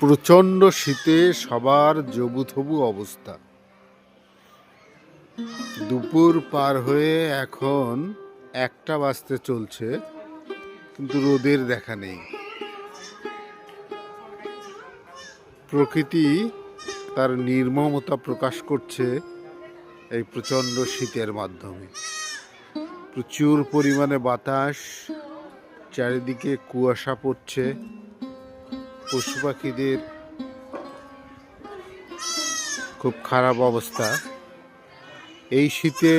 প্রচণ্ড শীতে সবার জবুথবু অবস্থা। দুপুর পার হয়ে এখন 1টা বাজতে চলছে, কিন্তু রোদের দেখা নেই। প্রকৃতি তার নির্মমতা প্রকাশ করছে এই প্রচণ্ড শীতের মাধ্যমে। প্রচুর পরিমাণে বাতাস, চারিদিকে কুয়াশা পড়ছে, পশু পাখিদের খুব খারাপ অবস্থা। এই শীতে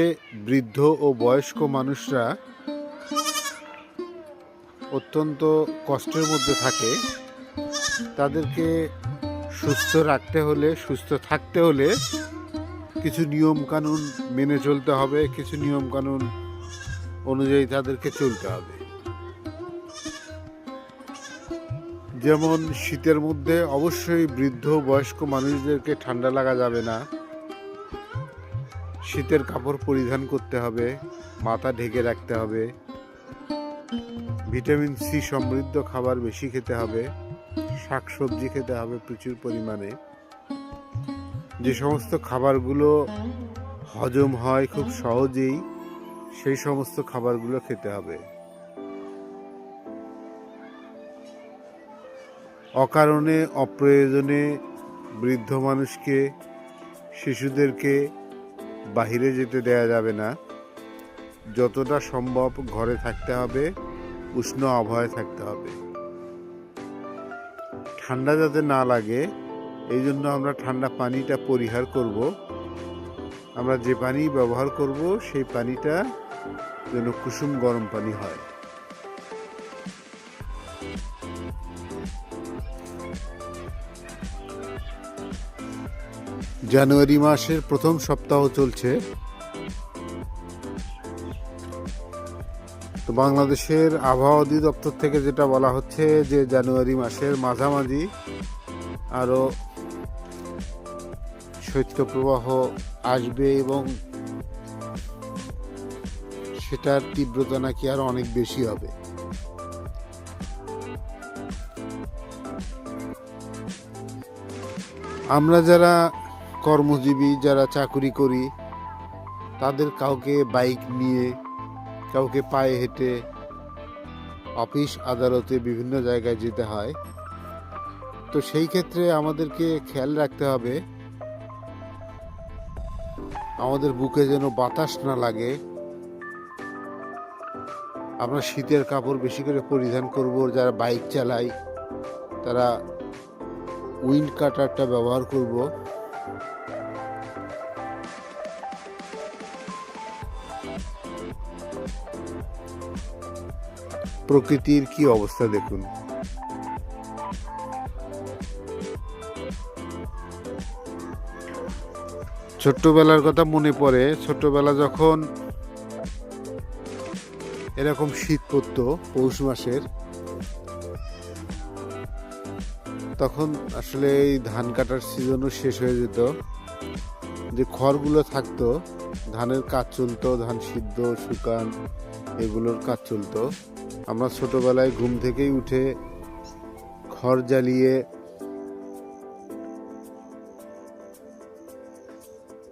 বৃদ্ধ ও বয়স্ক মানুষরা অত্যন্ত কষ্টের মধ্যে থাকে। তাদেরকে সুস্থ রাখতে হলে, সুস্থ থাকতে হলে কিছু নিয়ম কানুন মেনে চলতে হবে, কিছু নিয়ম কানুন অনুযায়ী তাদেরকে চলতে হবে। যেমন শীতের মধ্যে অবশ্যই বৃদ্ধ বয়স্ক মানুষদেরকে ঠান্ডা লাগা যাবে না, শীতের কাপড় পরিধান করতে হবে, মাথা ঢেকে রাখতে হবে, ভিটামিন সি সমৃদ্ধ খাবার বেশি খেতে হবে, শাকসবজি খেতে হবে প্রচুর পরিমাণে। যে সমস্ত খাবারগুলো হজম হয় খুব সহজেই, সেই সমস্ত খাবারগুলো খেতে হবে। অকারণে অপ্রয়োজনে বৃদ্ধ মানুষকে, শিশুদেরকে বাহিরে যেতে দেয়া যাবে না। যতটা সম্ভব ঘরে থাকতে হবে, উষ্ণ আবহাওয়ায় থাকতে হবে। ঠান্ডা যাতে না লাগে এই জন্য আমরা ঠান্ডা পানিটা পরিহার করব। আমরা যে পানি ব্যবহার করব সেই পানিটা যেন কুসুম গরম পানি হয়। জানুয়ারি মাসের প্রথম সপ্তাহ চলছে। তো বাংলাদেশের আবহাওয়া অধিদপ্তর থেকে যেটা বলা হচ্ছে যে জানুয়ারি মাসের মাঝামাঝি আরও শৈত্যপ্রবাহ আসবে এবং সেটার তীব্রতা নাকি আরো অনেক বেশি হবে। আমরা যারা কর্মজীবী, যারা চাকুরি করি, তাদের কাউকে বাইক নিয়ে, কাউকে পায়ে হেঁটে অফিস আদালতে বিভিন্ন জায়গায় যেতে হয়। তো সেই ক্ষেত্রে আমাদেরকে খেয়াল রাখতে হবে আমাদের বুকে যেন বাতাস না লাগে। আমরা শীতের কাপড় বেশি করে পরিধান করব। যারা বাইক চালায় তারা উইন্ড কাটারটা ব্যবহার করব। প্রকৃতির কি অবস্থা দেখুন। ছোট্টবেলার কথা মনে পড়ে। ছোট্টবেলা যখন এরকম শীত পড়তো পৌষ মাসের, তখন আসলে এই ধান কাটার সিজনও শেষ হয়ে যেত। যে খড়গুলো থাকতো, ধানের কাজ চলতো, ধান সিদ্ধ শুকান এগুলোর কাজ চলতো। আমরা ছোটবেলায় ঘুম থেকেই উঠে খড় জ্বালিয়ে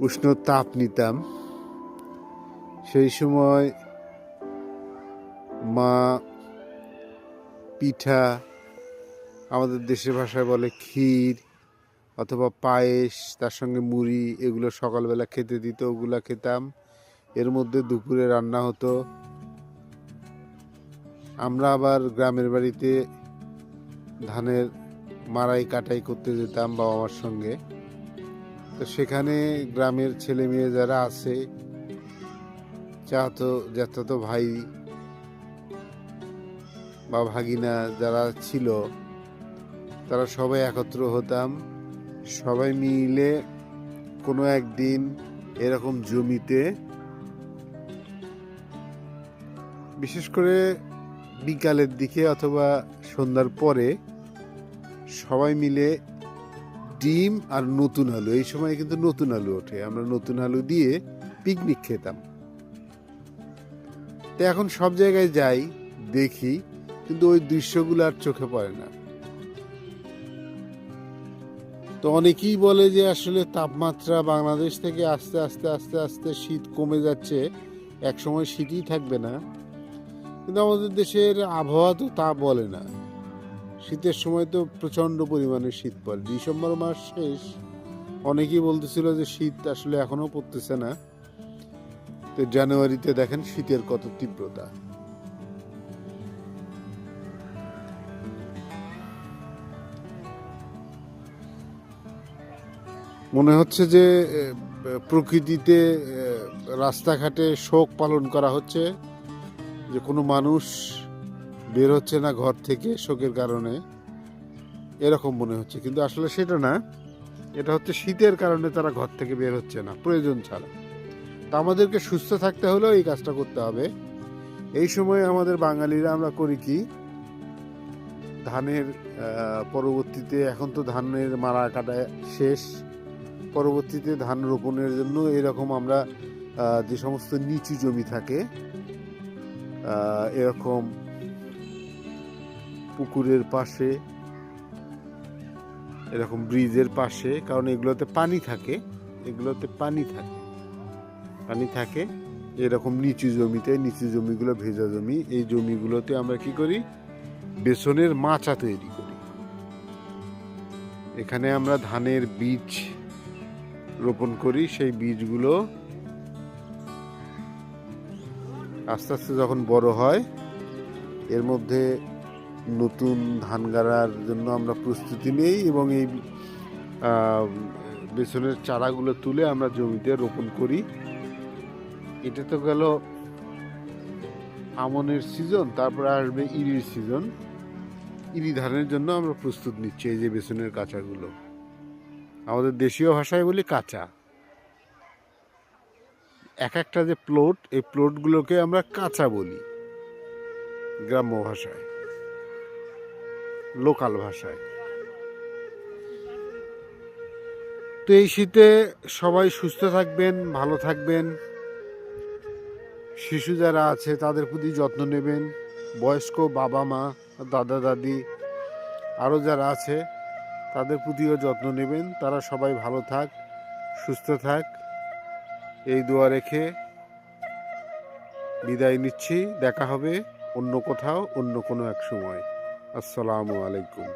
উষ্ণ তাপ নিতাম। সেই সময় মা পিঠা, আমাদের দেশের ভাষায় বলে ক্ষীর অথবা পায়েস, তার সঙ্গে মুড়ি, এগুলো সকালবেলা খেতে দিত, ওগুলা খেতাম। এর মধ্যে দুপুরে রান্না হতো। আমরা আবার গ্রামের বাড়িতে ধানের মাড়াই কাটাই করতে যেতাম বাবা মার সঙ্গে। তো সেখানে গ্রামের ছেলে মেয়ে যারা আছে, জ্যাঠাতো ভাই বা ভাগিনা যারা ছিল, তারা সবাই একত্র হতাম। সবাই মিলে কোনো একদিন এরকম জমিতে, বিশেষ করে বিকালের দিকে অথবা সন্ধ্যার পরে, সবাই মিলে ডিম আর নতুন আলু, এই সময় কিন্তু নতুন আলু ওঠে, আমরা নতুন আলু দিয়ে পিকনিক খেতাম। তো এখন সব জায়গায় যাই, দেখি, কিন্তু ওই দৃশ্যগুলো আর চোখে পড়ে না। তো অনেকেই বলে যে আসলে তাপমাত্রা বাংলাদেশ থেকে আস্তে আস্তে আস্তে আস্তে শীত কমে যাচ্ছে, এক সময় শীতই থাকবে না। কিন্তু আমাদের দেশের আবহাওয়া তো তা বলে না। শীতের সময় তো প্রচণ্ড পরিমাণে শীত পড়ে। ডিসেম্বর মাস শেষ, অনেকেই বলতেছিল যে শীত আসলে এখনো পড়তেছে না। তো জানুয়ারিতে দেখেন শীতের কত তীব্রতা। মনে হচ্ছে যে প্রকৃতিতে রাস্তাঘাটে শোক পালন করা হচ্ছে, যে কোনো মানুষ বের হচ্ছে না ঘর থেকে শোকের কারণে, এরকম মনে হচ্ছে। কিন্তু আসলে সেটা না, এটা হচ্ছে শীতের কারণে তারা ঘর থেকে বের হচ্ছে না প্রয়োজন ছাড়া। তা আমাদেরকে সুস্থ থাকতে হলেও এই কাজটা করতে হবে। এই সময় আমাদের বাঙালিরা আমরা করি কি, ধানের পরবর্তীতে, এখন তো ধানের মারা কাটা শেষ, পরবর্তীতে ধান রোপণের জন্য এরকম আমরা যে সমস্ত নিচু জমি থাকে, এরকম পুকুরের পাশে, এরকম ব্রিজের পাশে, কারণ এগুলোতে পানি থাকে, পানি থাকে এরকম নিচু জমিতে, নিচু জমিগুলো ভেজা জমি, এই জমিগুলোতে আমরা কি করি, বেসনের মাচা তৈরি করি। এখানে আমরা ধানের বীজ রোপণ করি। সেই বীজগুলো আস্তে আস্তে যখন বড় হয়, এর মধ্যে নতুন ধান গাড়ার জন্য আমরা প্রস্তুতি নেই এবং এই বেসনের চারাগুলো তুলে আমরা জমিতে রোপণ করি। এটা তো গেল আমনের সিজন, তারপরে আসবে ইরির সিজন। ইরি ধানের জন্য আমরা প্রস্তুত নিচ্ছি। এই যে বেসনের কাঁচাগুলো, আমাদের দেশীয় ভাষায় বলি কাঁচা। এক একটা যে প্লট, এই প্লটগুলোকে আমরা কাঁচা বলি গ্রাম্য ভাষায়, লোকাল ভাষায়। তো এই শীতে সবাই সুস্থ থাকবেন, ভালো থাকবেন। শিশু যারা আছে তাদের প্রতি যত্ন নেবেন, বয়স্ক বাবা মা, দাদা দাদি আরও যারা আছে তাদের প্রতিও যত্ন নেবেন। তারা সবাই ভালো থাক, সুস্থ থাক, এই দোয়া রেখে বিদায় নিচ্ছি। দেখা হবে অন্য কোথাও, অন্য কোনো এক সময়। আসসালামু আলাইকুম।